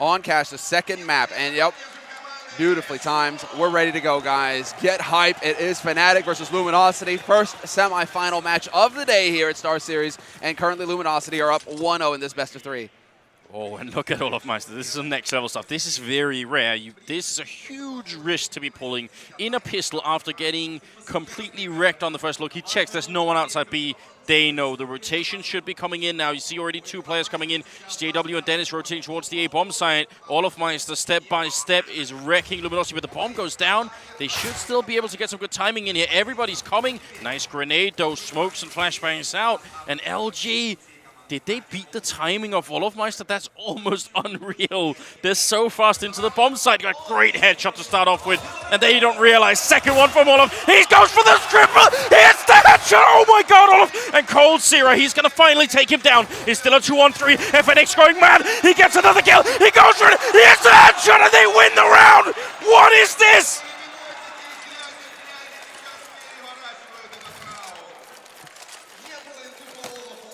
on Cash, the second map. And yep, beautifully timed. We're ready to go, guys. Get hype. It is Fnatic versus Luminosity. First semifinal match of the day here at Star Series. And currently Luminosity are up 1-0 in this best of 3. Oh, and look at Meister. This is some next level stuff. This is very rare. This is a huge risk to be pulling in a pistol after getting completely wrecked on the first look. He checks. There's no one outside B. They know the rotation should be coming in now. You see already 2 players coming in. JW and Dennis rotating towards the A bomb site. Meister step by step is wrecking Luminosity, but the bomb goes down. They should still be able to get some good timing in here. Everybody's coming. Nice grenade, though. Smokes and flashbangs out. And LG... did they beat the timing of Meister? That's almost unreal. They're so fast into the bomb site. Got a great headshot to start off with. And then you don't realize. Second one from Olof. He goes for the triple. Hits the headshot. Oh my god, Olof. And Cold Zero. He's going to finally take him down. It's still a 2-on-3. Fnatic's going mad. He gets another kill. He goes for it. He hits the headshot and they win the round. What is this?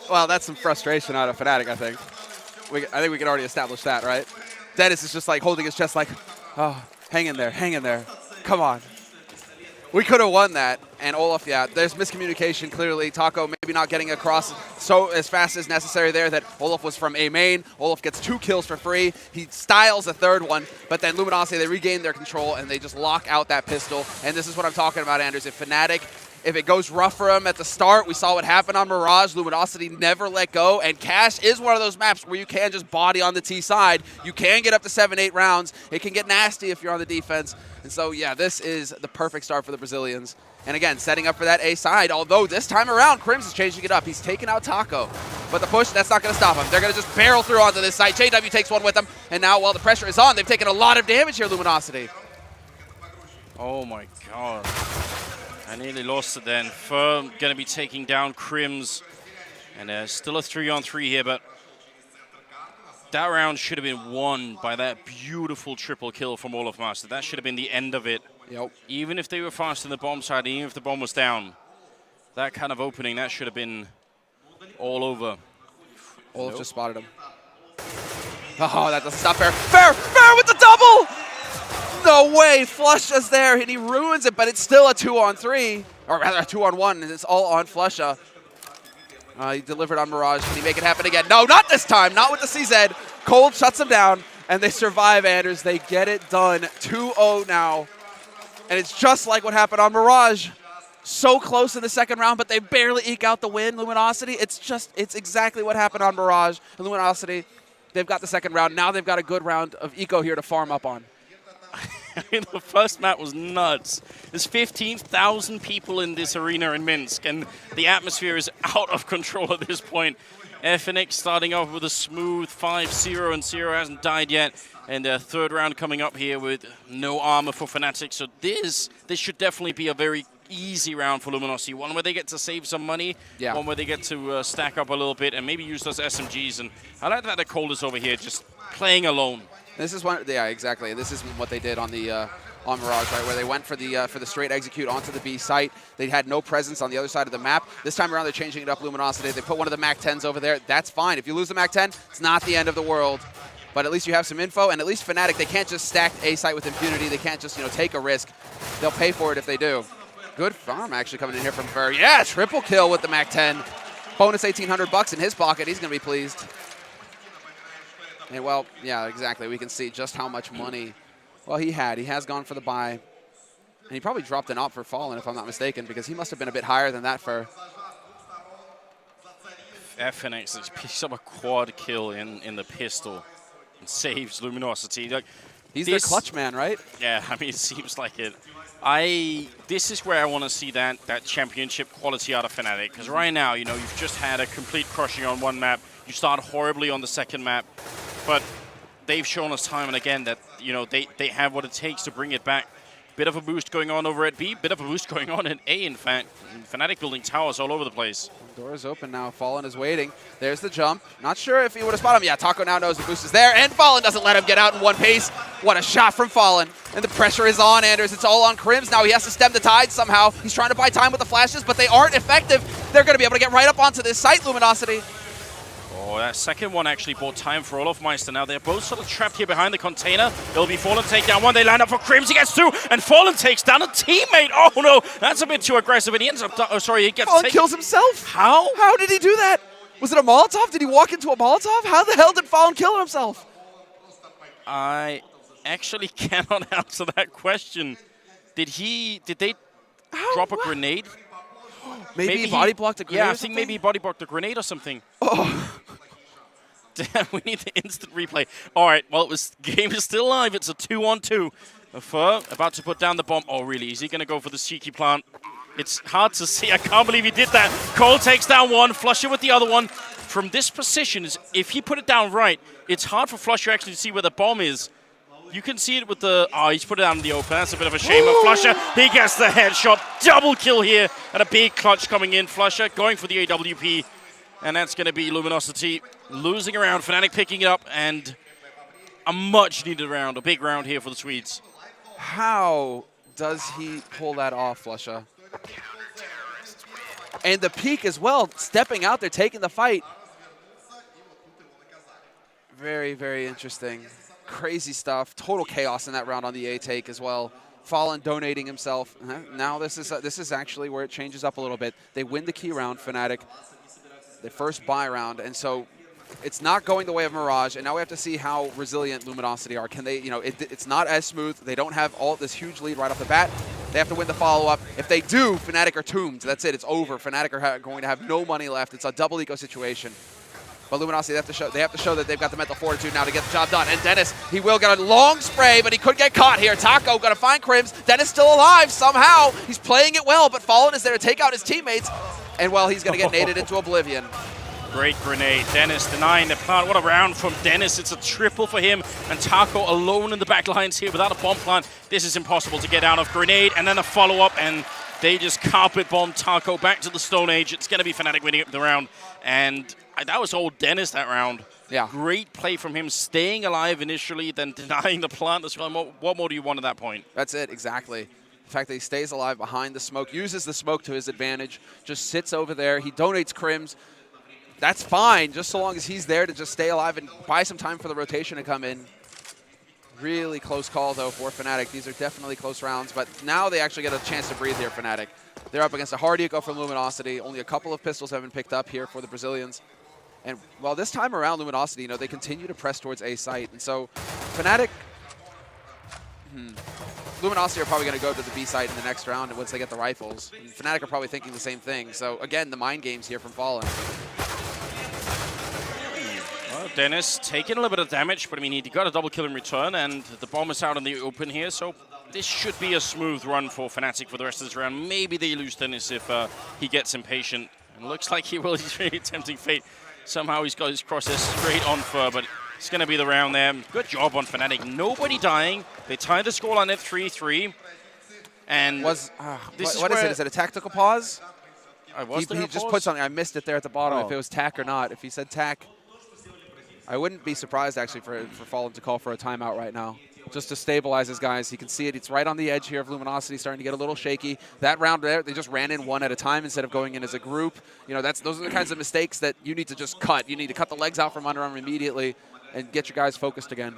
Well, that's some frustration out of Fnatic, I think. I think we can already establish that, right? Dennis is just like holding his chest like, oh, hang in there, come on. We could have won that, and Olaf, yeah, there's miscommunication clearly. Taco maybe not getting across as fast as necessary there that Olaf was from A main. Olaf gets 2 kills for free. He styles a 3rd one, but then Luminosity, they regain their control, and they just lock out that pistol. And this is what I'm talking about, Anders. If Fnatic, if it goes rough for him at the start, we saw what happened on Mirage. Luminosity never let go, and Cash is one of those maps where you can just body on the T side. You can get up to 7-8 rounds. It can get nasty if you're on the defense. And so, yeah, this is the perfect start for the Brazilians. And again, setting up for that A side, although this time around, Crims is changing it up. He's taking out Taco. But the push, that's not going to stop him. They're going to just barrel through onto this side. JW takes one with them, and now while the pressure is on, they've taken a lot of damage here, Luminosity. Oh my god. I nearly lost it then. Firm going to be taking down Crims. And still a 3-on-3 here, but that round should have been won by that beautiful triple kill from Meister. That should have been the end of it. Yep. Even if they were fast in the bomb side, even if the bomb was down, that kind of opening, that should have been all over. Olaf just spotted him. Oh, that doesn't stop Fair. Fair with the double! No way, Flusha's there, and he ruins it, but it's still a 2-on-3, or rather a 2-on-1, and it's all on Flusha. He delivered on Mirage. Can he make it happen again? No, not this time, not with the CZ. Cold shuts him down, and they survive, Anders. They get it done, 2-0 now. And it's just like what happened on Mirage. So close in the second round, but they barely eke out the win, Luminosity. It's exactly what happened on Mirage. And Luminosity, they've got the second round. Now they've got a good round of eco here to farm up on. I mean, the first map was nuts. There's 15,000 people in this arena in Minsk, and the atmosphere is out of control at this point. Fnatic starting off with a smooth 5-0, and 0 hasn't died yet. And their 3rd round coming up here with no armor for Fnatic. So this should definitely be a very easy round for Luminosity. One where they get to save some money, one where they get to stack up a little bit, and maybe use those SMGs. And I like that the Cold is over here just playing alone. This is one, yeah, exactly. This is what they did on the on Mirage, right, where they went for the straight execute onto the B site. They had no presence on the other side of the map. This time around, they're changing it up. Luminosity. They put one of the Mac 10s over there. That's fine. If you lose the Mac 10, it's not the end of the world. But at least you have some info, and at least Fnatic, they can't just stack A site with impunity. They can't just take a risk. They'll pay for it if they do. Good farm actually coming in here from Fur. Yeah, triple kill with the Mac 10. Bonus $1,800 in his pocket. He's gonna be pleased. And well, yeah, exactly. We can see just how much money, well, he has gone for the buy. And he probably dropped an op for Fallen, if I'm not mistaken, because he must have been a bit higher than that for. Fnatic picks up a quad kill in the pistol and saves Luminosity. Like, he's their clutch man, right? Yeah, I mean, it seems like it. This is where I want to see that championship quality out of Fnatic, because right now, you've just had a complete crushing on one map. You start horribly on the second map, but they've shown us time and again that they have what it takes to bring it back. Bit of a boost going on over at B, bit of a boost going on at A, in fact. Fnatic building towers all over the place. Door is open now. Fallen is waiting. There's the jump. Not sure if he would have spotted him. Yeah, Taco now knows the boost is there, and Fallen doesn't let him get out in one piece. What a shot from Fallen. And the pressure is on, Anders. It's all on Crims now. He has to stem the tide somehow. He's trying to buy time with the flashes, but they aren't effective. They're going to be able to get right up onto this site, Luminosity. Oh, that second one actually bought time for Olofmeister. Now they're both sort of trapped here behind the container. It'll be Fallen take down one. They line up for Crims. He gets two, and Fallen takes down a teammate. Oh no, that's a bit too aggressive, and he ends up. Oh, sorry, he gets. Fallen kills himself. How? How did he do that? Was it a Molotov? Did he walk into a Molotov? How the hell did Fallen kill himself? I actually cannot answer that question. Did they drop a grenade? Maybe he body blocked a grenade. Yeah, I think maybe he body blocked a grenade or something. Oh. Damn, we need the instant replay. All right, well, game is still alive. It's a 2-on-2. Fur about to put down the bomb. Oh, really? Is he going to go for the cheeky plant? It's hard to see. I can't believe he did that. Cole takes down one, Flusher with the other one. From this position, if he put it down right, it's hard for Flusher actually to see where the bomb is. You can see it with the... Oh, he's put it out in the open. That's a bit of a shame. But Flusher, he gets the headshot. Double kill here. And a big clutch coming in. Flusher going for the AWP. And that's going to be Luminosity losing a round. Fnatic picking it up. And a much-needed round. A big round here for the Swedes. How does he pull that off, Flusher? And the peak as well. Stepping out there, taking the fight. Very, very interesting. Crazy stuff. Total chaos in that round on the A take as well. Fallen donating himself. Now this is actually where it changes up a little bit. They win the key round, Fnatic. The first buy round, and so it's not going the way of Mirage. And now we have to see how resilient Luminosity are. Can they? You know, it's not as smooth. They don't have all this huge lead right off the bat. They have to win the follow-up. If they do, Fnatic are tombed. That's it. It's over. Fnatic are going to have no money left. It's a double eco situation. But Luminosity, they have to show that they've got the mental fortitude now to get the job done. And Dennis, he will get a long spray, but he could get caught here. Taco going to find Crims. Dennis still alive somehow. He's playing it well, but Fallen is there to take out his teammates. And, well, he's going to get naded into oblivion. Great grenade. Dennis denying the plant. What a round from Dennis. It's a triple for him. And Taco alone in the back lines here without a bomb plant. This is impossible to get out of. Grenade and then a follow-up, and they just carpet bomb Taco back to the Stone Age. It's going to be Fnatic winning the round. And that was all Dennis that round. Yeah. Great play from him, staying alive initially, then denying the plant as well. What more do you want at that point? That's it, exactly. The fact that he stays alive behind the smoke, uses the smoke to his advantage, just sits over there. He donates Crims. That's fine, just so long as he's there to just stay alive and buy some time for the rotation to come in. Really close call, though, for Fnatic. These are definitely close rounds, but now they actually get a chance to breathe here, Fnatic. They're up against a hard eco from Luminosity. Only a couple of pistols have been picked up here for the Brazilians. And, well, this time around, Luminosity, you know, they continue to press towards A site. And so, Fnatic... Luminosity are probably going to go to the B site in the next round once they get the rifles. And Fnatic are probably thinking the same thing. So, again, the mind games here from Fallen. Well, Dennis taking a little bit of damage, but I mean, he got a double kill in return, and the bomb is out in the open here, so this should be a smooth run for Fnatic for the rest of this round. Maybe they lose Dennis if he gets impatient. And looks like he will. He's really tempting fate. Somehow he's got his crosses straight on Fur, but it's going to be the round there. Good job on Fnatic. Nobody dying. They tied the scoreline at 3-3. And what is it? Is it a tactical pause? He just put something. I missed it there at the bottom, if it was tack or not. If he said tack, I wouldn't be surprised, actually, for Fallen to call for a timeout right now, just to stabilize his guys. You can see it. It's right on the edge here of Luminosity, starting to get a little shaky. That round there, they just ran in one at a time instead of going in as a group. You know, those are the kinds of mistakes that you need to just cut. You need to cut the legs out from under them immediately and get your guys focused again.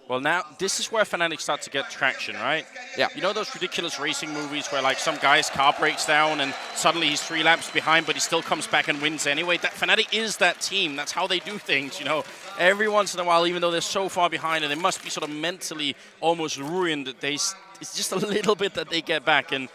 Well, now, this is where Fnatic start to get traction, right? Yeah. You know those ridiculous racing movies where, like, some guy's car breaks down and suddenly he's 3 laps behind, but he still comes back and wins anyway? Fnatic is that team. That's how they do things, you know. Every once in a while, even though they're so far behind and they must be sort of mentally almost ruined, it's just a little bit that they get back. And,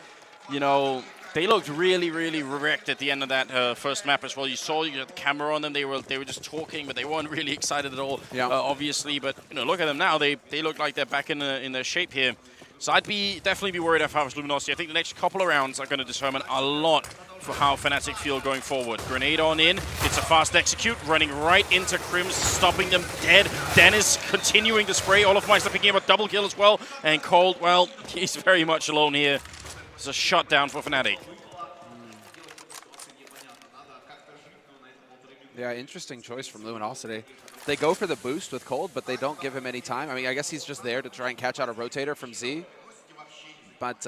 you know, they looked really, really wrecked at the end of that first map as well. You saw the camera on them. They were just talking, but they weren't really excited at all, obviously. But, you know, look at them now. They look like they're back in their shape here. So I'd definitely be worried if I was Luminosity. I think the next couple of rounds are going to determine a lot for how Fnatic feel going forward. Grenade on in. It's a fast execute, running right into Crims, stopping them dead. Dennis continuing to spray. Olofmeister picking up a double kill as well. And Cold, well, he's very much alone here. It's a shutdown for Fnatic. Yeah, interesting choice from Luminosity. They go for the boost with Cold, but they don't give him any time. I mean, I guess he's just there to try and catch out a rotator from Z. But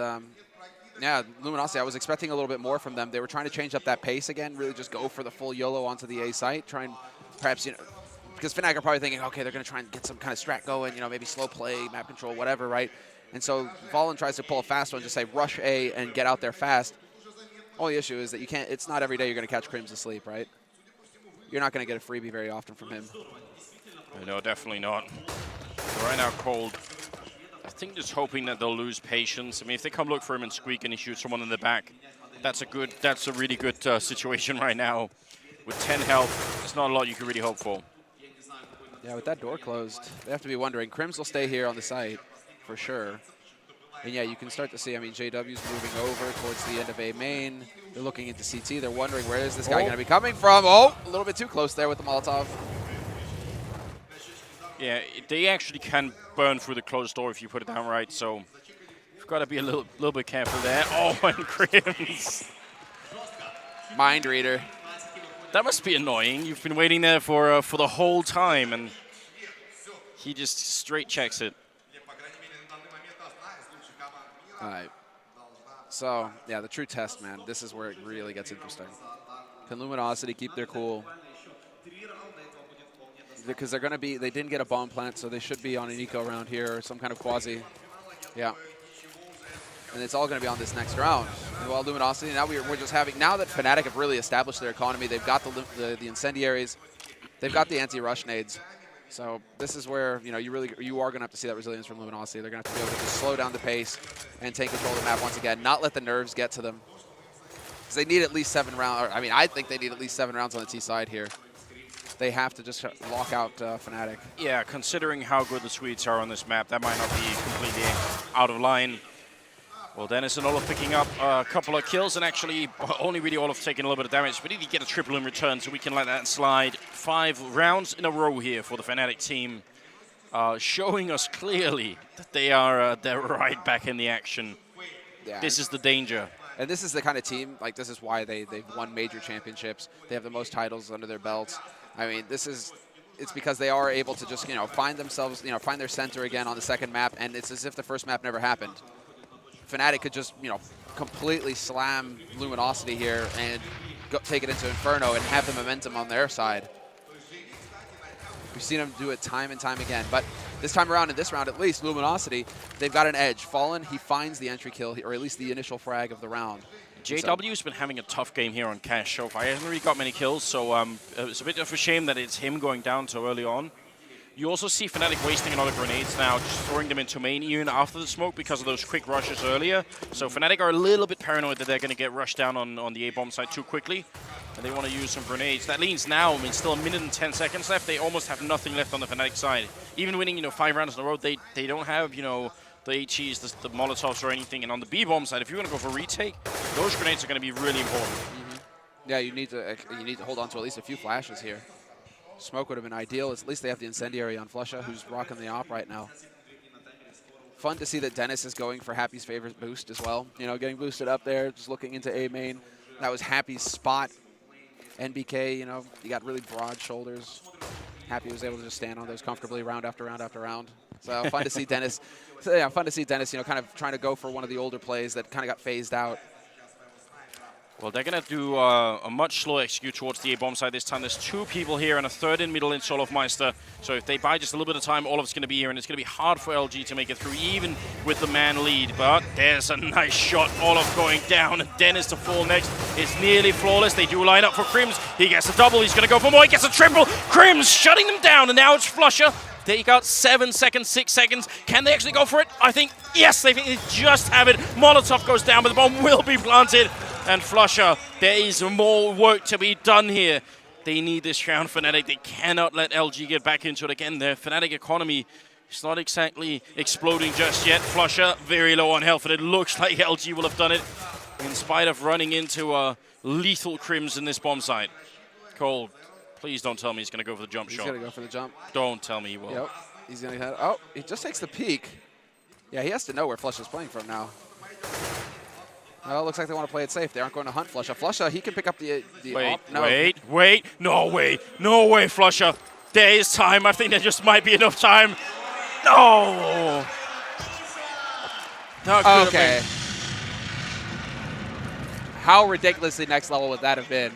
Yeah, Luminosity, I was expecting a little bit more from them. They were trying to change up that pace again, really just go for the full YOLO onto the A site, try and perhaps, you know, because Fnatic are probably thinking, okay, they're going to try and get some kind of strat going, you know, maybe slow play, map control, whatever, right? And so Valen tries to pull a fast one, just say rush A and get out there fast. Only issue is that you can't, it's not every day you're going to catch Crims asleep, right? You're not going to get a freebie very often from him. No, definitely not. So right now, Cold, I think just hoping that they'll lose patience. I mean, if they come look for him and squeak and he shoots someone in the back, that's a really good situation right now. With 10 health, there's not a lot you can really hope for. Yeah, with that door closed, they have to be wondering. Crims will stay here on the site, for sure. And yeah, you can start to see, I mean, JW's moving over towards the end of A main. They're looking into CT. They're wondering, where is this guy going to be coming from? Oh, a little bit too close there with the Molotov. Yeah, they actually can burn through the closed door if you put it down right, so you've got to be a little bit careful there. Oh, and Crims. Mind reader. That must be annoying. You've been waiting there for the whole time, and he just straight checks it. All right. So, yeah, the true test, man. This is where it really gets interesting. Can Luminosity keep their cool? Because they're going to be, they didn't get a bomb plant, so they should be on an eco round here or some kind of quasi. Yeah. And it's all going to be on this next round. And while Luminosity, now we're just having, now that Fnatic have really established their economy, they've got the incendiaries, they've got the anti-rush nades. So this is where, you know, you are going to have to see that resilience from Luminosity. They're going to have to be able to just slow down the pace and take control of the map once again, not let the nerves get to them. Because they need at least 7 rounds. I mean, I think they need at least 7 rounds on the T side here. They have to just lock out Fnatic. Yeah, considering how good the Swedes are on this map, that might not be completely out of line. Well, Dennis and Olaf picking up a couple of kills, and actually only really Olaf taking a little bit of damage, but he did get a triple in return, so we can let that slide. 5 rounds in a row here for the Fnatic team, showing us clearly that they're right back in the action. Yeah. This is the danger. And this is the kind of team, like this is why they've won major championships. They have the most titles under their belts. I mean, it's because they are able to just, you know, find themselves, you know, find their center again on the second map, and it's as if the first map never happened. Fnatic could just, you know, completely slam Luminosity here and take it into Inferno and have the momentum on their side. We've seen them do it time and time again. But this time around, in this round at least, Luminosity, they've got an edge. Fallen, he finds the entry kill, or at least the initial frag of the round. JW's been having a tough game here on Cash so far. He hasn't really got many kills, so it's a bit of a shame that it's him going down so early on. You also see Fnatic wasting a lot of grenades now, just throwing them into main even after the smoke because of those quick rushes earlier. So Fnatic are a little bit paranoid that they're going to get rushed down on the A-bomb side too quickly, and they want to use some grenades. That leads now, I mean, still 1 minute and 10 seconds left. They almost have nothing left on the Fnatic side. Even winning, you know, 5 rounds in a row, they don't have, you know, the HEs, the Molotovs or anything. And on the B-bomb side, if you want to go for retake, those grenades are going to be really important. Mm-hmm. Yeah, you need to hold on to at least a few flashes here. Smoke would have been ideal. At least they have the incendiary on Flusha, who's rocking the op right now. Fun to see that Dennis is going for Happy's favorite boost as well. You know, getting boosted up there, just looking into A main. That was Happy's spot. NBK, you know, he got really broad shoulders. Happy was able to just stand on those comfortably round after round after round. So fun to see Dennis. So yeah, fun to see Dennis, you know, kind of trying to go for one of the older plays that kind of got phased out. Well, they're going to do a much slower execute towards the A-bomb side this time. There's 2 people here and a third in middle in Olofmeister. So if they buy just a little bit of time, Olaf's going to be here, and it's going to be hard for LG to make it through, even with the man lead. But there's a nice shot. Olaf going down, and Dennis to fall next. It's nearly flawless. They do line up for Crims. He gets a double. He's going to go for more. He gets a triple. Crims shutting them down, and now it's Flusha. They got 7 seconds, 6 seconds. Can they actually go for it? I think, yes, they just have it. Molotov goes down, but the bomb will be planted. And Flusha, there is more work to be done here. They need this round, Fnatic. They cannot let LG get back into it again. Their Fnatic economy is not exactly exploding just yet. Flusha, very low on health, and it looks like LG will have done it in spite of running into lethal Crims in this bomb site. Cole, please don't tell me he's going to go for the jump shot. He's going to go for the jump. Don't tell me he will. Yep. He's going to head. Oh, he just takes the peek. Yeah, he has to know where Flusha's playing from now. Well, it looks like they want to play it safe. They aren't going to hunt Flusha. Flusha, he can pick up the wait, no. wait. No way, Flusha. There is time. I think there just might be enough time. No. Okay. How ridiculously next level would that have been?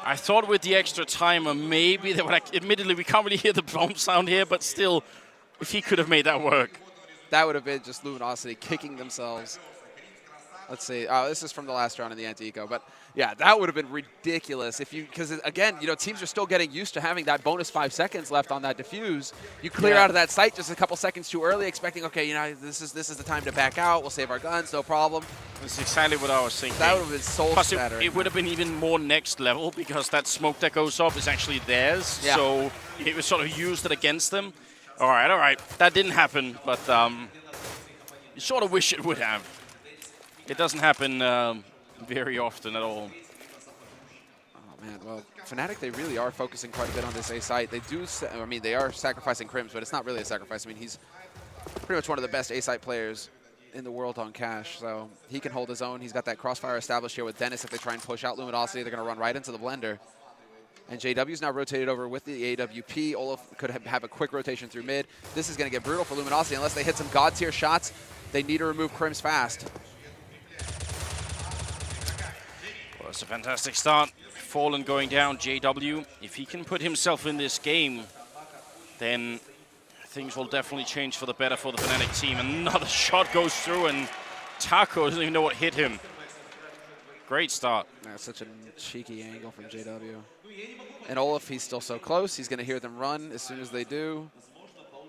I thought with the extra timer, maybe they would. Admittedly, we can't really hear the bomb sound here, but still, if he could have made that work. That would have been just Luminosity kicking themselves. Let's see. Oh, this is from the last round in the anti-eco. But, yeah, that would have been ridiculous. Because, again, teams are still getting used to having that bonus 5 seconds left on that diffuse. You clear out of that site just a couple seconds too early, expecting, okay, this is the time to back out. We'll save our guns, no problem. That's exactly what I was thinking. That would have been soul-shattering. It would have been even more next level because that smoke that goes up is actually theirs. Yeah. So it was sort of used it against them. All right. That didn't happen, but you sort of wish it would have. It doesn't happen very often at all. Oh, man. Well, Fnatic, they really are focusing quite a bit on this A site. They do, they are sacrificing Crims, but it's not really a sacrifice. I mean, he's pretty much one of the best A site players in the world on cash, so he can hold his own. He's got that crossfire established here with Dennis. If they try and push out Luminosity, they're going to run right into the blender. And JW's now rotated over with the AWP. Olaf could have a quick rotation through mid. This is going to get brutal for Luminosity. Unless they hit some god tier shots, they need to remove Crims fast. Well, it's a fantastic start. Fallen going down, JW. If he can put himself in this game, then things will definitely change for the better for the Fnatic team. Another shot goes through, and Taco doesn't even know what hit him. Great start. That's such a cheeky angle from JW. And Olaf, he's still so close. He's going to hear them run as soon as they do.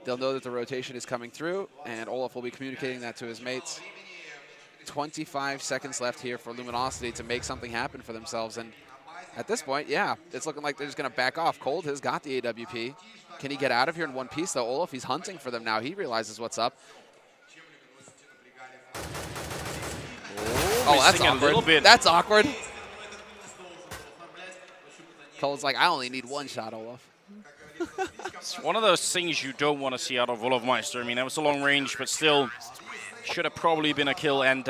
They'll know that the rotation is coming through, and Olaf will be communicating that to his mates. 25 seconds left here for Luminosity to make something happen for themselves. And at this point, yeah, it's looking like they're just going to back off. Cold has got the AWP. Can he get out of here in one piece, though? Olaf, he's hunting for them now. He realizes what's up. Oh, that's awkward. That's awkward. Cold's like, I only need one shot, Olaf. It's one of those things you don't want to see out of Olofmeister. I mean, that was a long range, but still should have probably been a kill. And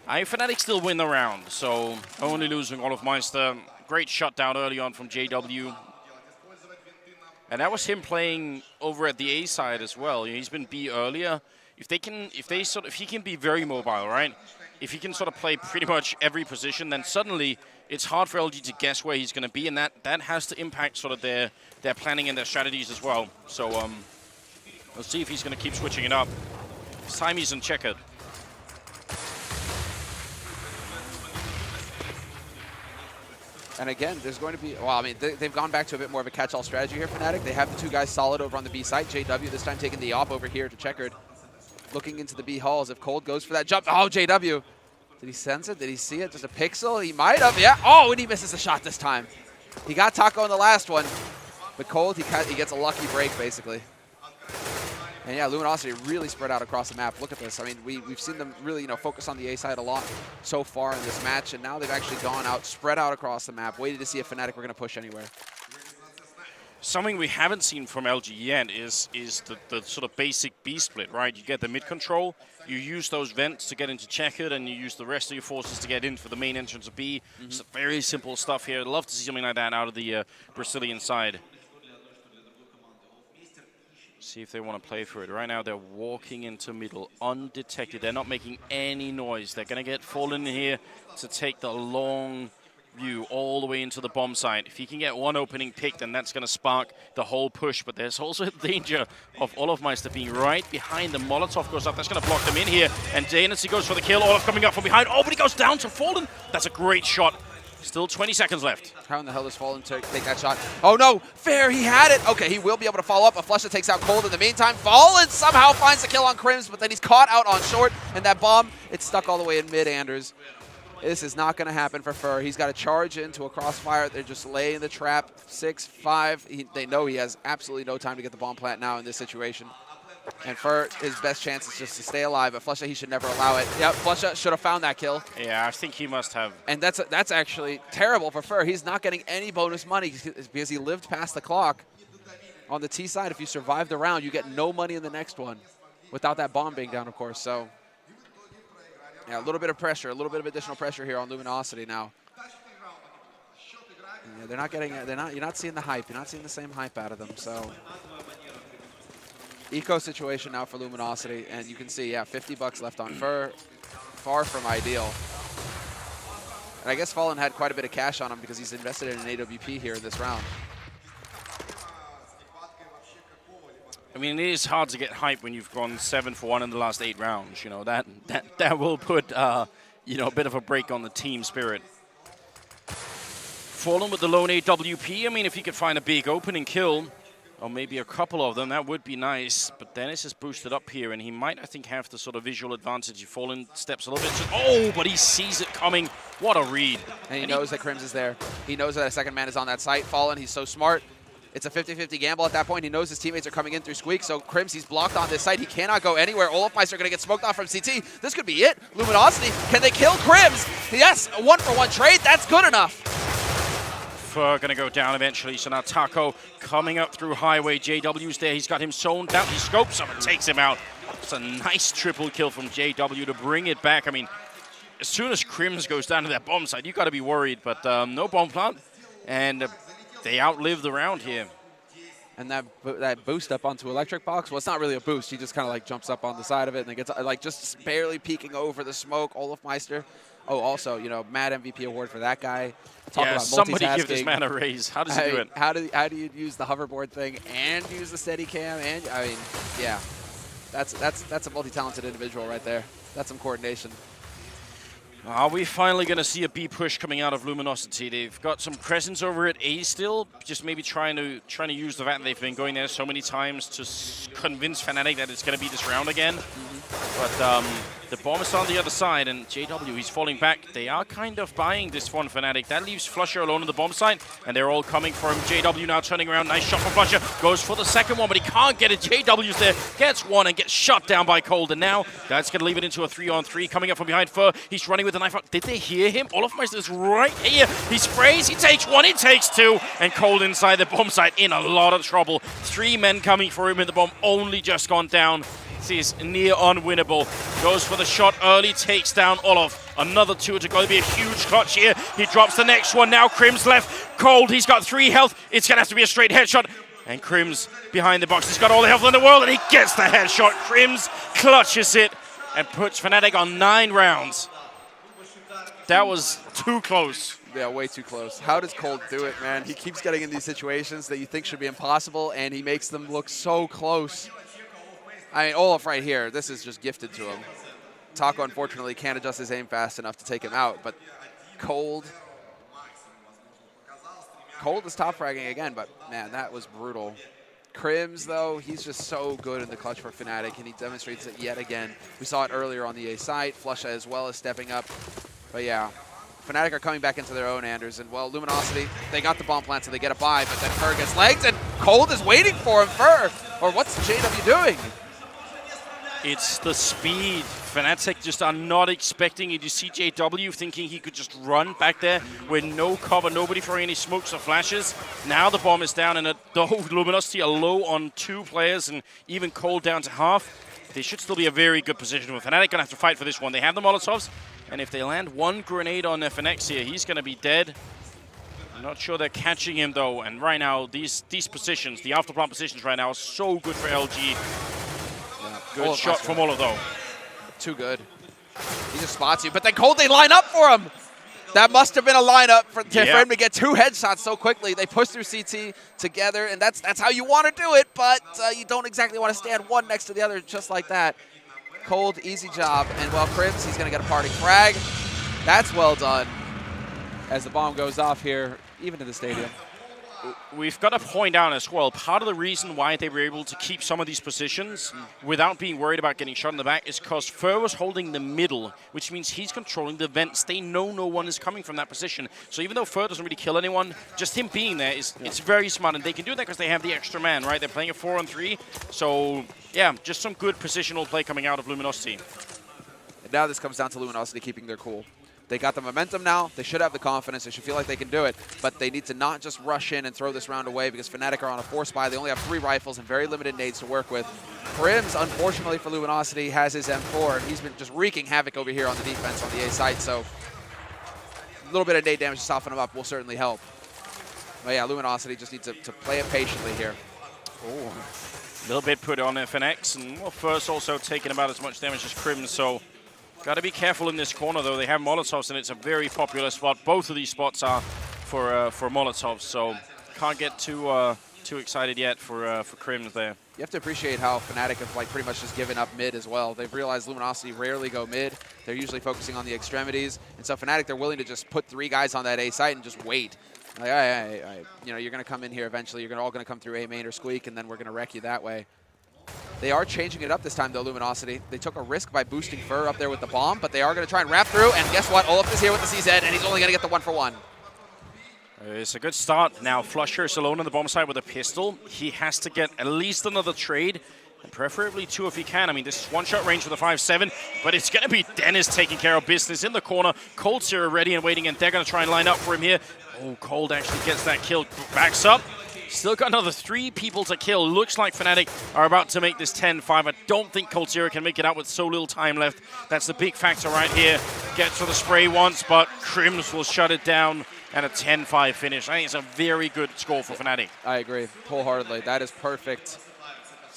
Fnatic still win the round, so only losing Olofmeister. Great shutdown early on from JW. And that was him playing over at the A side as well. He's been B earlier. If he can be very mobile, right? If he can sort of play pretty much every position, then suddenly it's hard for LG to guess where he's going to be, and that has to impact sort of their planning and their strategies as well. So we'll see if he's going to keep switching it up. This time he's in checkered. And again, there's going to be, well, I mean, they've gone back to a bit more of a catch-all strategy here, Fnatic. They have the two guys solid over on the B side. JW this time taking the op over here to checkered. Looking into the B halls. If Cold goes for that jump. Oh, JW. Did he sense it? Did he see it? Just a pixel? He might have. Yeah. Oh, and he misses the shot this time. He got Taco in the last one. But Cold, he gets a lucky break, basically. And yeah, Luminosity really spread out across the map. Look at this. I mean, we've seen them really, focus on the A side a lot so far in this match. And now they've actually gone out, spread out across the map, waited to see if Fnatic were going to push anywhere. Something we haven't seen from LG yet is the sort of basic B split, right? You get the mid control, you use those vents to get into checkered, and you use the rest of your forces to get in for the main entrance of B. It's very simple stuff here. I'd love to see something like that out of the Brazilian side. See if they want to play for it. Right now, they're walking into middle undetected. They're not making any noise. They're going to get Fallen in here to take the long view all the way into the bomb site. If he can get one opening pick, then that's going to spark the whole push. But there's also a danger of Olofmeister being right behind. The Molotov goes up. That's going to block them in here. And Dainity goes for the kill. Olaf coming up from behind. Oh, but he goes down to Fallen. That's a great shot. Still 20 seconds left. How in the hell does Fallen take that shot? Oh, no. Fair. He had it. Okay, he will be able to follow up. A flush that takes out Cold in the meantime. Fallen somehow finds the kill on Crims, but then he's caught out on short. And that bomb, it's stuck all the way in mid, Anders. This is not going to happen for Fur. He's got to charge into a crossfire. They're just laying the trap. 6-5. They know he has absolutely no time to get the bomb plant now in this situation. And Fur, his best chance is just to stay alive. But Flusha, he should never allow it. Yep, Flusha should have found that kill. Yeah, I think he must have. And that's actually terrible for Fur. He's not getting any bonus money because he lived past the clock. On the T side, if you survive the round, you get no money in the next one. Without that bomb being down, of course. So yeah, a little bit of pressure, a little bit of additional pressure here on Luminosity now. Yeah, they're not getting, you're not seeing the hype. You're not seeing the same hype out of them. So eco situation now for Luminosity, and you can see, yeah, $50 left on Fur. Far from ideal. And I guess Fallen had quite a bit of cash on him because he's invested in an AWP here in this round. I mean, it is hard to get hype when you've gone 7 for 1 in the last 8 rounds. You know, that will put, you know, a bit of a break on the team spirit. Fallen with the lone AWP. I mean, if he could find a big opening kill, or maybe a couple of them, that would be nice. But Dennis is boosted up here, and he might, I think, have the sort of visual advantage. Fallen steps a little bit. Oh, but he sees it coming. What a read. And he knows that Crims is there. He knows that a second man is on that site. Fallen, he's so smart. It's a 50-50 gamble at that point. He knows his teammates are coming in through Squeak, so Crims, he's blocked on this site. He cannot go anywhere. Olofmeister going to get smoked off from CT. This could be it. Luminosity, can they kill Crims? Yes, a 1-for-1 trade. That's good enough. Fur going to go down eventually, so now Taco coming up through Highway. JW's there. He's got him sewn down. He scopes him and takes him out. It's a nice triple kill from JW to bring it back. I mean, as soon as Crims goes down to that bomb site, you got to be worried, but no bomb plant. And they outlive the round here. And that boost up onto Electric Box, well, it's not really a boost. He just kind of like jumps up on the side of it and then gets like just barely peeking over the smoke. Olofmeister. Oh, also, you know, mad MVP award for that guy. Talk about somebody give this man a raise. How does he do it? How do you use the hoverboard thing and use the steady cam? And I mean, yeah, that's a multi-talented individual right there. That's some coordination. Are we finally going to see a B push coming out of Luminosity? They've got some presence over at A still, just maybe trying to use the fact that they've been going there so many times to convince Fnatic that it's going to be this round again. But the bomb is on the other side, and JW, he's falling back. They are kind of buying this one, Fnatic. That leaves Flusher alone on the bomb side, and they're all coming for him. JW now turning around. Nice shot from Flusher. Goes for the second one, but he can't get it. JW's there. Gets one and gets shot down by Cold. And now that's going to leave it into a 3-on-3. Coming up from behind Fur. He's running with the knife out. Did they hear him? Olofmeister's right here. He sprays. He takes one. He takes two. And Cold inside the bomb site in a lot of trouble. 3 men coming for him in the bomb. Only just gone down. This is near unwinnable. Goes for the shot early, takes down Olof. Another 2 to go. It'll be a huge clutch here. He drops the next one. Now Crims left. Cold, he's got 3 health. It's going to have to be a straight headshot. And Crims behind the box. He's got all the health in the world, and he gets the headshot. Crims clutches it and puts Fnatic on 9 rounds. That was too close. Yeah, way too close. How does Cold do it, man? He keeps getting in these situations that you think should be impossible, and he makes them look so close. I mean, Olaf right here, this is just gifted to him. Taco, unfortunately, can't adjust his aim fast enough to take him out, but Cold is top fragging again, but man, that was brutal. Crims, though, he's just so good in the clutch for Fnatic, and he demonstrates it yet again. We saw it earlier on the A site. Flusha as well as stepping up. But yeah, Fnatic are coming back into their own, Anders, and well, Luminosity, they got the bomb plant, so they get a buy, but then Fur gets legged, and Cold is waiting for him. Fur, or what's JW doing? It's the speed. Fnatic just are not expecting it. You see JW thinking he could just run back there with no cover, nobody throwing any smokes or flashes. Now the bomb is down, and the whole Luminosity are low on 2 players, and even Cold down to half. They should still be a very good position. With Fnatic going to have to fight for this one. They have the Molotovs, and if they land 1 grenade on FNX here, he's going to be dead. I'm not sure they're catching him, though, and right now, these positions, the afterplant positions right now, are so good for LG. Good shot from Olo, though. Too good. He just spots you. But then Cold, they line up for him. That must have been a lineup for him to get 2 headshots so quickly. They push through CT together, and that's how you want to do it, but you don't exactly want to stand one next to the other just like that. Cold, easy job. And, well, Crims, he's going to get a parting frag. That's well done. As the bomb goes off here, even in the stadium. We've got to point out as well, part of the reason why they were able to keep some of these positions without being worried about getting shot in the back is because Fur was holding the middle, which means he's controlling the vents. They know no one is coming from that position. So even though Fur doesn't really kill anyone, just him being there it's very smart. And they can do that because they have the extra man, right? They're playing a 4-on-3. So, yeah, just some good positional play coming out of Luminosity. And now this comes down to Luminosity keeping their cool. They got the momentum now. They should have the confidence. They should feel like they can do it. But they need to not just rush in and throw this round away because Fnatic are on a 4 spy. They only have 3 rifles and very limited nades to work with. Crims, unfortunately for Luminosity, has his M4, and he's been just wreaking havoc over here on the defense on the A site. So a little bit of nade damage to soften him up will certainly help. But yeah, Luminosity just needs to play it patiently here. Oh, a little bit put on FNX, and well, First also taking about as much damage as Crims, so Got to be careful in this corner, though. They have Molotovs, and it's a very popular spot. Both of these spots are for Molotovs, so can't get too excited yet for Crims there. You have to appreciate how Fnatic have like pretty much just given up mid as well. They've realized Luminosity rarely go mid. They're usually focusing on the extremities, and so Fnatic, they're willing to just put 3 guys on that A site and just wait. Like, you know, you're going to come in here eventually. You're all going to come through A main or Squeak, and then we're going to wreck you that way. They are changing it up this time, though, Luminosity. They took a risk by boosting Fur up there with the bomb, but they are going to try and wrap through, and guess what? Olaf is here with the CZ, and he's only going to get the 1-for-1. It's a good start. Now, Flusher is alone on the bomb side with a pistol. He has to get at least another trade, and preferably 2 if he can. I mean, this is one-shot range for the 5-7, but it's going to be Dennis taking care of business in the corner. Cold Zero ready and waiting, and they're going to try and line up for him here. Oh, Cold actually gets that kill. Backs up. Still got another 3 people to kill. Looks like Fnatic are about to make this 10-5. I don't think Cold Zero can make it out with so little time left. That's the big factor right here. Gets to the spray once, but Crims will shut it down. And a 10-5 finish. I think it's a very good score for Fnatic. I agree wholeheartedly. That is perfect.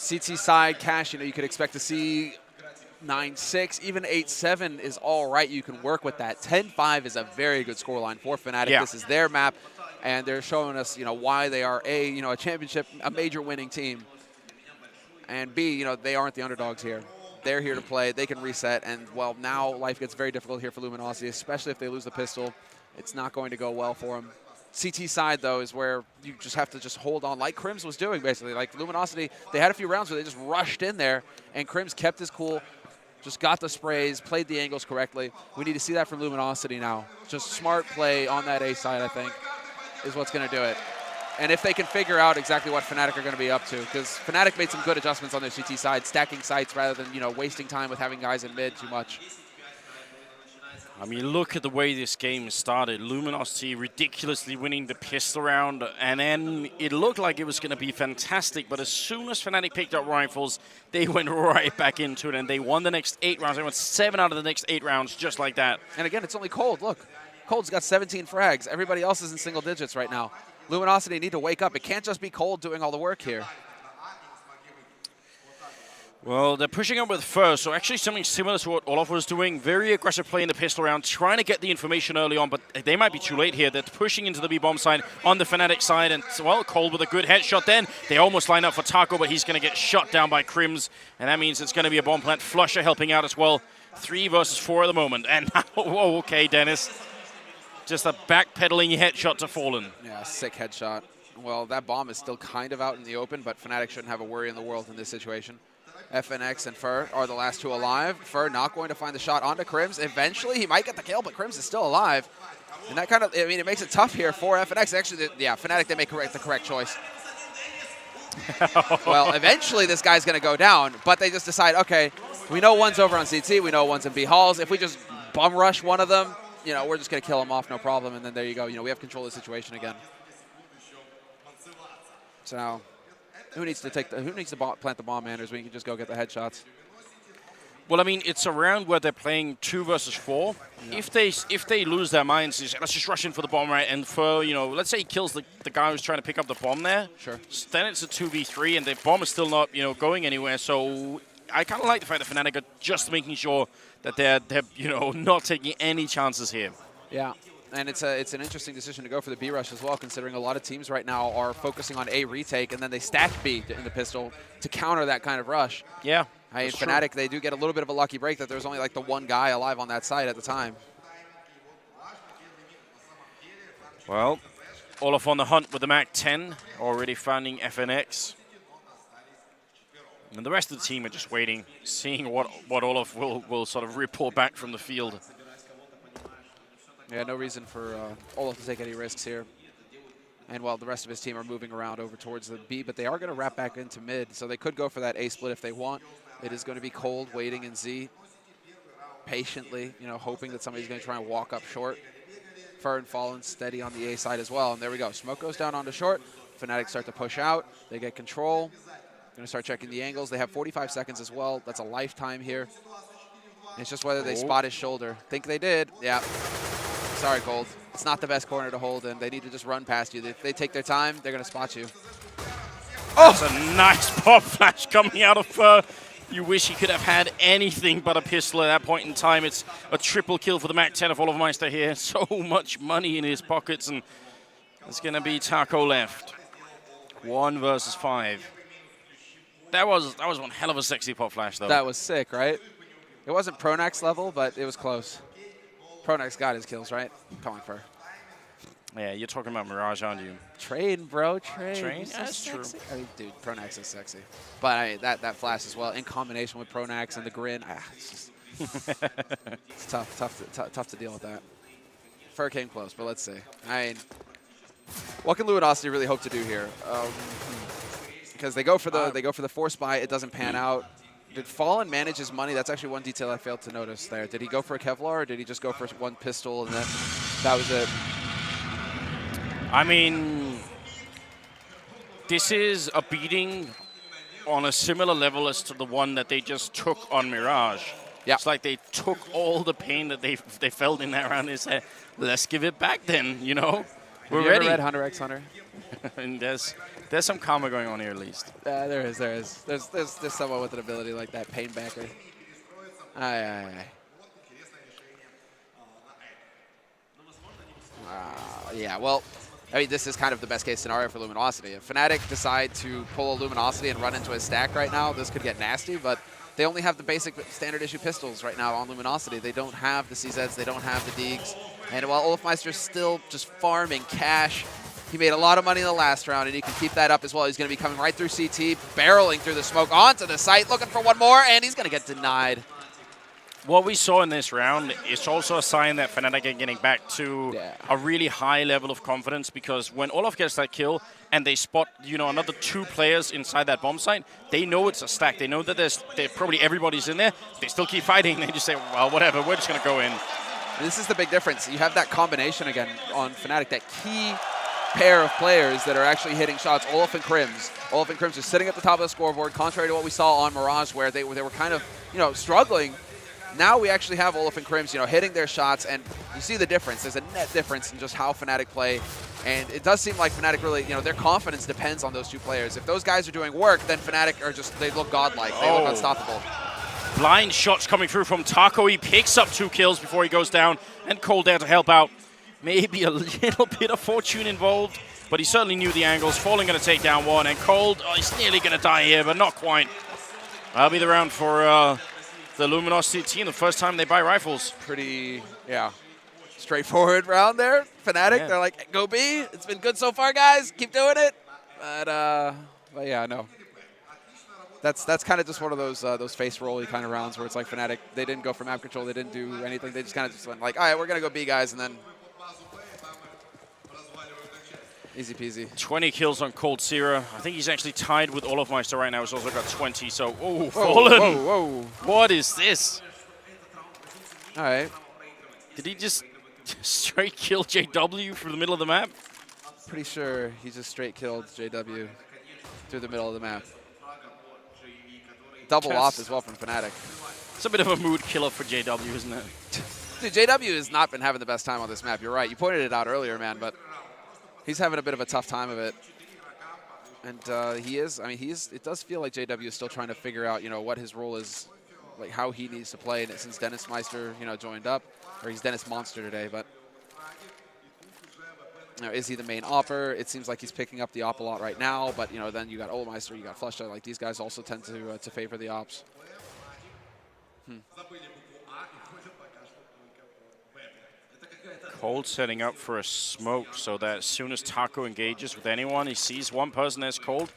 CT side, Cash, you know, you could expect to see 9-6, even 8-7 is all right. You can work with that. 10-5 is a very good scoreline for Fnatic. Yeah. This is their map, and they're showing us, you know, why they are a championship, a major winning team, and B, you know, they aren't the underdogs here. They're here to play. They can reset, and well, now life gets very difficult here for Luminosity, especially if they lose the pistol. It's not going to go well for them. CT side, though, is where you just have to just hold on, like Crims was doing, basically. Like Luminosity, they had a few rounds where they just rushed in there, and Crims kept his cool, just got the sprays, played the angles correctly. We need to see that from Luminosity now. Just smart play on that A side, I think, is what's going to do it. And if they can figure out exactly what Fnatic are going to be up to, because Fnatic made some good adjustments on their CT side, stacking sites rather than, you know, wasting time with having guys in mid too much. I mean, look at the way this game started. Luminosity ridiculously winning the pistol round, and then it looked like it was going to be fantastic, but as soon as Fnatic picked up rifles, they went right back into it, and they won the next 8 rounds. They won 7 out of the next 8 rounds, just like that. And again, it's only Cold. Look, Cold's got 17 frags. Everybody else is in single digits right now. Luminosity need to wake up. It can't just be Cold doing all the work here. Well, they're pushing up with Fur, so actually something similar to what Olaf was doing. Very aggressive play in the pistol round, trying to get the information early on, but they might be too late here. They're pushing into the B-bomb side on the Fnatic side, and, well, Cold with a good headshot then. They almost line up for Taco, but he's going to get shot down by Crims, and that means it's going to be a bomb plant. Flusher helping out as well. 3 versus 4 at the moment, and whoa, okay, Dennis. Just a backpedaling headshot to Fallen. Yeah, sick headshot. Well, that bomb is still kind of out in the open, but Fnatic shouldn't have a worry in the world in this situation. FNX and Fur are the last 2 alive. Fur not going to find the shot onto Crims. Eventually, he might get the kill, but Crims is still alive. And that kind of, I mean, it makes it tough here for FNX. Actually, yeah, Fnatic, they make the correct choice. Well, eventually this guy's going to go down, but they just decide, okay, we know one's over on CT, we know one's in B halls. If we just bum rush one of them, you know, we're just going to kill him off, no problem. And then there you go. You know, we have control of the situation again. So now, who needs to plant the bomb, Anders? We can just go get the headshots. Well, I mean, it's a round where they're playing 2 versus 4. Yeah. If they lose their minds, let's just rush in for the bomb, right? And for, you know, let's say he kills the guy who's trying to pick up the bomb there. Sure. Then it's a 2v3, and the bomb is still not, you know, going anywhere. So I kind of like the fact that Fnatic are just making sure that they're you know, not taking any chances here. Yeah. And it's an interesting decision to go for the B rush as well, considering a lot of teams right now are focusing on A retake, and then they stack B in the pistol to counter that kind of rush. Yeah. I mean, Fnatic, they do get a little bit of a lucky break that there's only like the 1 guy alive on that side at the time. Well, Olaf on the hunt with the MAC-10, already finding FNX. And the rest of the team are just waiting, seeing what Olaf will sort of report back from the field. Yeah, no reason for Olaf to take any risks here. And while the rest of his team are moving around over towards the B, but they are going to wrap back into mid, so they could go for that A split if they want. It is going to be Cold waiting in Z, patiently, you know, hoping that somebody's going to try and walk up short. Fur and Fallen steady on the A side as well, and there we go. Smoke goes down onto short. Fnatic start to push out. They get control. Going to start checking the angles. They have 45 seconds as well. That's a lifetime here. It's just whether they spot his shoulder. Think they did. Yeah. Sorry, Cold. It's not the best corner to hold in. They need to just run past you. If they take their time, they're going to spot you. Oh! That's a nice pop flash coming out of You wish he could have had anything but a pistol at that point in time. It's a triple kill for the Mac 10 of Olofmeister here. So much money in his pockets, and it's going to be Taco left. 1 versus 5. That was one hell of a sexy pop flash, though. That was sick, right? It wasn't Pronax level, but it was close. Pronax got his kills, right? Come on, Fur. Yeah, you're talking about Mirage, aren't you? Train, bro, train. Train? So That's sexy. true. I mean, dude, Pronax is sexy. But I mean, that flash as well, in combination with Pronax and the grin, it's just it's tough to deal with that. Fur came close, but let's see. I mean, what can Luminosity really hope to do here? Because they go for the force buy, it doesn't pan out. Did Fallen manage his money? That's actually one detail I failed to notice there. Did he go for a Kevlar, or did he just go for one pistol and then that was it? I mean, this is a beating on a similar level as to the one that they just took on Mirage. Yeah. It's like they took all the pain that they felt in that round and said, let's give it back then, you know? We're ready. Have you ever read Hunter x Hunter? And there's some karma going on here at least. There is. There's someone with an ability like that, pain backer. Aye. Yeah, well, I mean, this is kind of the best case scenario for Luminosity. If Fnatic decide to pull a Luminosity and run into a stack right now, this could get nasty, but they only have the basic standard issue pistols right now on Luminosity. They don't have the CZs, they don't have the Deegs. And while Olofmeister's still just farming cash, he made a lot of money in the last round, and he can keep that up as well. He's going to be coming right through CT, barreling through the smoke onto the site, looking for one more, and he's going to get denied. What we saw in this round is also a sign that Fnatic are getting back to a really high level of confidence, because when Olof gets that kill and they spot, you know, another 2 players inside that bomb site, they know it's a stack. They know that there's probably everybody's in there. They still keep fighting. They just say, well, whatever, we're just going to go in. This is the big difference. You have that combination again on Fnatic, that key pair of players that are actually hitting shots. Olaf and Crims. Olaf and Crims are sitting at the top of the scoreboard, contrary to what we saw on Mirage, where they were kind of, you know, struggling. Now we actually have Olaf and Crims, you know, hitting their shots, and you see the difference. There's a net difference in just how Fnatic play, and it does seem like Fnatic really, you know, their confidence depends on those 2 players. If those guys are doing work, then Fnatic are just, they look godlike. They look unstoppable. Blind shots coming through from Taco. He picks up 2 kills before he goes down, and Cold there to help out. Maybe a little bit of fortune involved, but he certainly knew the angles. Fallen going to take down 1, and Cold, he's nearly going to die here, but not quite. That'll be the round for the Luminosity team, the first time they buy rifles. Pretty, straightforward round there. Fnatic, they're like, go B. It's been good so far, guys. Keep doing it. But yeah, no. That's kind of just one of those face rolly kind of rounds where it's like Fnatic, they didn't go for map control, they didn't do anything. They just kind of just went like, all right, we're going to go B, guys, and then easy peasy. 20 kills on Cold Sierra. I think he's actually tied with Olofmeister right now. He's also got 20, so, Fallen. Whoa. What is this? All right. Did he just straight kill JW through the middle of the map? Pretty sure he just straight killed JW through the middle of the map. Double off as well from Fnatic. It's a bit of a mood killer for JW, isn't it? Dude, JW has not been having the best time on this map. You're right. You pointed it out earlier, man, but he's having a bit of a tough time of it. And he is, I mean, it does feel like JW is still trying to figure out, you know, what his role is, like how he needs to play. And since Dennis Meister, you know, joined up, or he's Dennis Monster today, but you know, is he the main opper? It seems like he's picking up the op a lot right now, but you know, then you got Olmeister, you got Flusha, like these guys also tend to favor the ops. Cold setting up for a smoke so that as soon as Taco engages with anyone, he sees one person as Cold.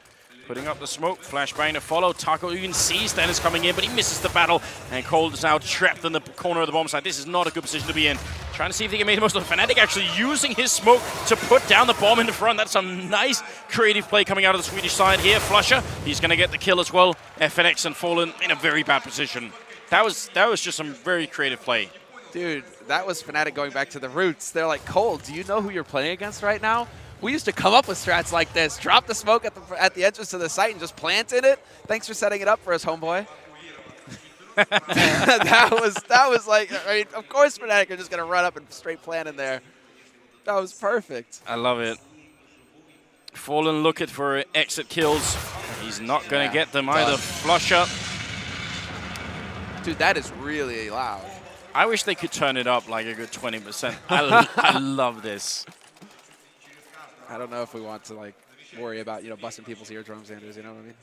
Putting up the smoke, flashbang to follow. Taco even sees Dennis coming in, but he misses the battle. And Cold is now trapped in the corner of the bomb site. This is not a good position to be in. Trying to see if they can make the most of it. Fnatic actually using his smoke to put down the bomb in the front. That's some nice creative play coming out of the Swedish side here. Flusha, he's going to get the kill as well. FNX and Fallen in a very bad position. That was just some very creative play. Dude, that was Fnatic going back to the roots. They're like, Cold, do you know who you're playing against right now? We used to come up with strats like this. Drop the smoke at the entrance to the site and just plant in it. Thanks for setting it up for us, homeboy. that was like, I mean, of course Fnatic are just going to run up and straight plant in there. That was perfect. I love it. Fallen looking for exit kills. He's not going to get them either. Flusha Dude, that is really loud. I wish they could turn it up like a good 20%. I love this. I don't know if we want to like worry about, you know, busting people's eardrums, Anders, you know what I mean?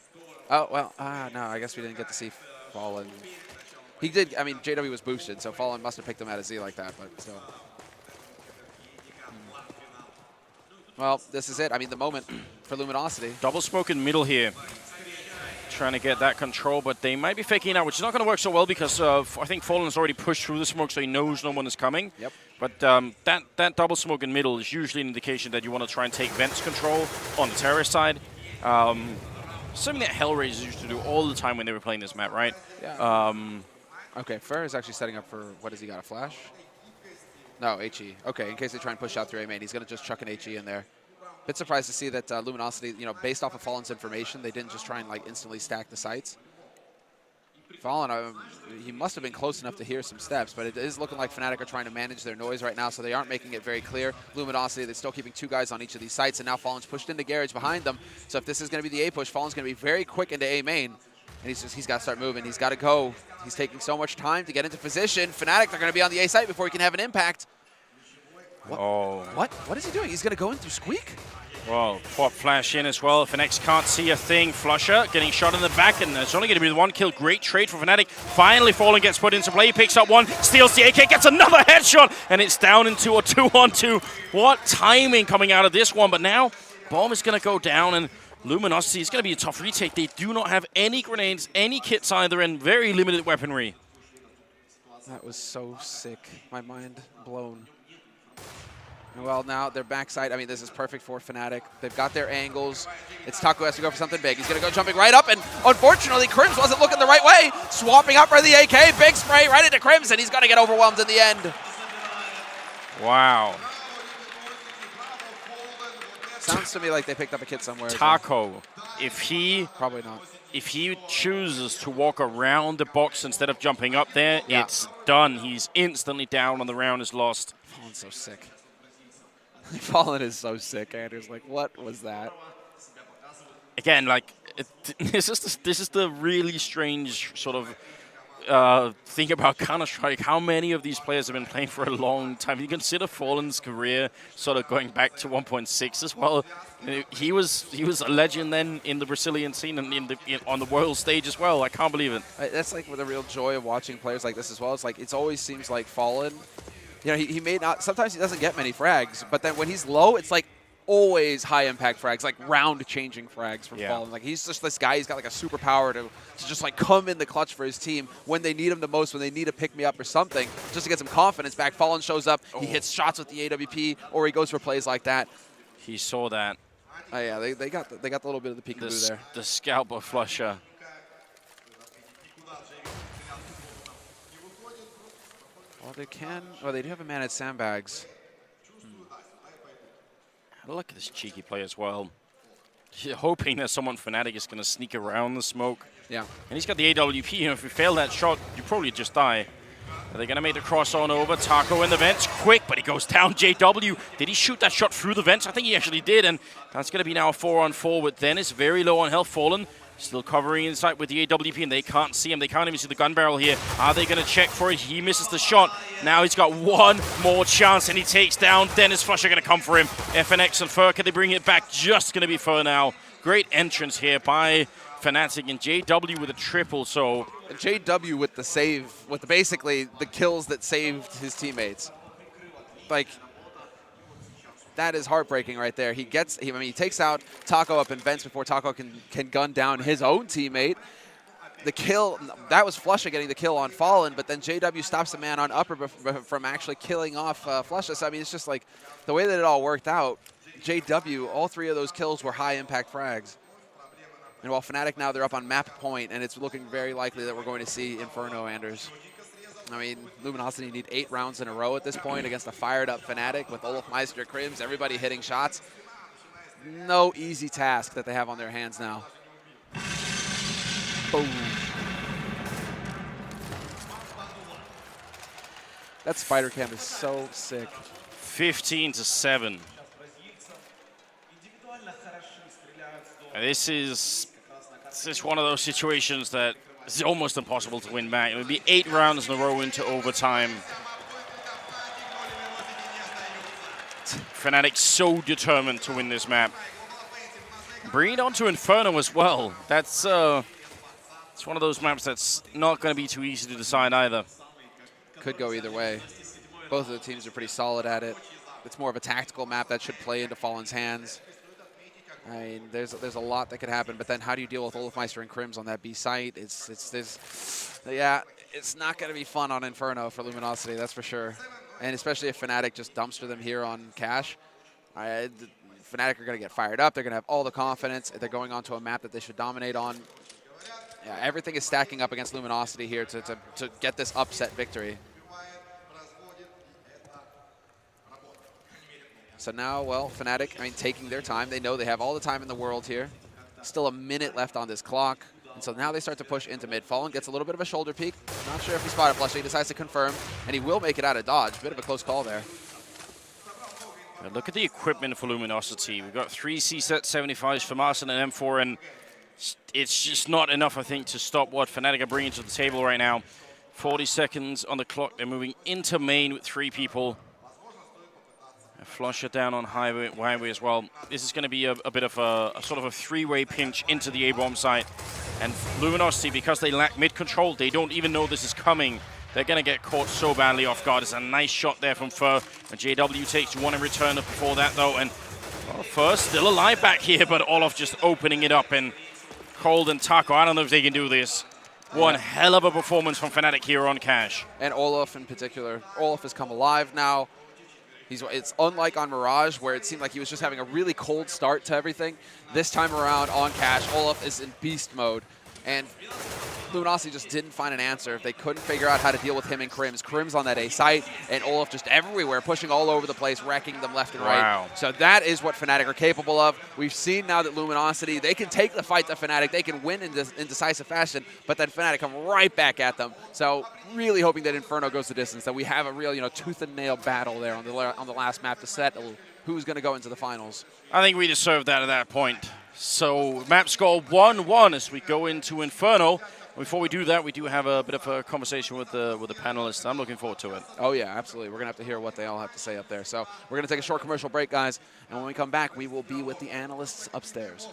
Oh, well, no, I guess we didn't get to see Fallen. He did, I mean, JW was boosted, so Fallen must have picked him out of Z like that, but still. Well, this is it. I mean, the moment for Luminosity. Double smoke in middle here. Trying to get that control, but they might be faking out, which is not going to work so well because I think Fallen's already pushed through the smoke, so he knows no one is coming. Yep. But that double smoke in middle is usually an indication that you want to try and take Vent's control on the terrorist side. Something that Hellraisers used to do all the time when they were playing this map, right? Yeah. Okay, Fer is actually setting up for, what does he got, a flash? No, HE. Okay, in case they try and push out through A main, he's going to just chuck an HE in there. Bit surprised to see that Luminosity, you know, based off of Fallen's information, they didn't just try and like instantly stack the sites. Fallen, he must have been close enough to hear some steps, but it is looking like Fnatic are trying to manage their noise right now, so they aren't making it very clear. Luminosity, they're still keeping 2 guys on each of these sites, and now Fallen's pushed into Garage behind them. So if this is going to be the A push, Fallen's going to be very quick into A main, and he's got to start moving. He's got to go. He's taking so much time to get into position. Fnatic, they're going to be on the A site before he can have an impact. What? Oh. What is he doing? He's going to go in through Squeak? Well, pop flash in as well. Fnatic can't see a thing. Flusher getting shot in the back, and it's only going to be the 1 kill. Great trade for Fnatic. Finally, Fallen gets put into play. He picks up 1, steals the AK, gets another headshot, and it's down into a 2-on-2. What timing coming out of this one, but now Bomb is going to go down, and Luminosity is going to be a tough retake. They do not have any grenades, any kits either, and very limited weaponry. That was so sick. My mind blown. Well, now their backside, I mean, this is perfect for Fnatic. They've got their angles. It's Taco has to go for something big. He's going to go jumping right up, and unfortunately, Crims wasn't looking the right way. Swapping up for the AK, big spray right into Crims, and he's going to get overwhelmed in the end. Wow. Sounds to me like they picked up a kit somewhere. Taco, if he... Probably not. If he chooses to walk around the box instead of jumping up there, it's done. He's instantly down, and the round is lost. Fallen's so sick. Fallen is so sick, Anders. Like, what was that? Again, like, this is the really strange sort of thing about Counter-Strike. How many of these players have been playing for a long time? You consider Fallen's career sort of going back to 1.6 as well. He was a legend then in the Brazilian scene and on the world stage as well. I can't believe it. That's like the real joy of watching players like this as well. It's like it always seems like Fallen. You know, he may not, sometimes he doesn't get many frags, but then when he's low, it's like always high impact frags, like round changing frags from Fallen. Like he's just this guy, he's got like a superpower to just like come in the clutch for his team when they need him the most, when they need to pick me up or something, just to get some confidence back. Fallen shows up, he hits shots with the AWP, or he goes for plays like that. He saw that. Oh yeah, they got the little bit of the peekaboo there. The scalp of Flusher. Well, they can. Well, they do have a man at sandbags. Look at this cheeky play as well. You're hoping that someone Fnatic is going to sneak around the smoke. Yeah. And he's got the AWP. You know, if you fail that shot, you probably just die. Are they going to make the cross on over? Taco in the vents, quick, but he goes down. JW, did he shoot that shot through the vents? I think he actually did, and that's going to be now a 4-on-4 with Dennis. Very low on health, Fallen. Still covering inside with the AWP, and they can't see him. They can't even see the gun barrel here. Are they going to check for it? He misses the shot. Now he's got one more chance, and he takes down Dennis. Flusher going to come for him. FNX and Fer, can they bring it back? Just going to be Fer now. Great entrance here by Fnatic, and JW with a triple, so... JW with the save, with basically the kills that saved his teammates. Like... That is heartbreaking right there. He takes out Taco up in vents before Taco can gun down his own teammate. The kill, that was Flusha getting the kill on Fallen, but then JW stops a man on upper from actually killing off Flusha. So, I mean, it's just like the way that it all worked out, JW, all 3 of those kills were high impact frags. And while Fnatic now, they're up on map point, and it's looking very likely that we're going to see Inferno, Anders. I mean, Luminosity need 8 rounds in a row at this point against a fired-up Fnatic with Olaf Meister, Crims, everybody hitting shots. No easy task that they have on their hands now. Boom. That spider cam is so sick. 15-7. And this is one of those situations that It's almost impossible to win back. It would be 8 rounds in a row into overtime. Fnatic so determined to win this map. Bring it on to Inferno as well. That's it's one of those maps that's not going to be too easy to decide either. Could go either way. Both of the teams are pretty solid at it. It's more of a tactical map that should play into Fallen's hands. I mean, there's a lot that could happen, but then how do you deal with Olafmeister and Crims on that B site? Yeah, it's not going to be fun on Inferno for Luminosity, that's for sure. And especially if Fnatic just dumpster them here on Cash. Fnatic are going to get fired up. They're going to have all the confidence. They're going onto a map that they should dominate on. Yeah, everything is stacking up against Luminosity here to get this upset victory. So now, well, Fnatic, I mean, taking their time. They know they have all the time in the world here. Still a minute left on this clock. And so now they start to push into mid. Fallen gets a little bit of a shoulder peek. Not sure if he spotted flush. He decides to confirm, and he will make it out of dodge. Bit of a close call there. Now look at the equipment for Luminosity. We've got 3 C-75s for Marcin and M4, and it's just not enough, I think, to stop what Fnatic are bringing to the table right now. 40 seconds on the clock. They're moving into main with 3 people. A flusher down on highway as well. This is going to be a bit of a sort of a 3-way pinch into the A-bomb site. And Luminosity, because they lack mid control, they don't even know this is coming. They're going to get caught so badly off guard. It's a nice shot there from Fur. And JW takes one in return before that, though. And well, Fur still alive back here, but Olaf just opening it up. And Cold and Taco, I don't know if they can do this. One hell of a performance from Fnatic here on Cash. And Olaf in particular. Olaf has come alive now. It's unlike on Mirage, where it seemed like he was just having a really cold start to everything. This time around on Cash, Olaf is in beast mode. And Luminosity just didn't find an answer. They couldn't figure out how to deal with him and Crims. Crims on that A site, and Olaf just everywhere, pushing all over the place, wrecking them left and right. Wow. So that is what Fnatic are capable of. We've seen now that Luminosity, they can take the fight to Fnatic. They can win in decisive fashion, but then Fnatic come right back at them. So really hoping that Inferno goes the distance, that we have a real, tooth and nail battle there on the last map to set who's going to go into the finals. I think we deserved that at that point. So map score 1-1 as we go into Inferno. Before we do that, we do have a bit of a conversation with the panelists. I'm looking forward to it. Oh, yeah, absolutely. We're going to have to hear what they all have to say up there. So we're going to take a short commercial break, guys. And when we come back, we will be with the analysts upstairs.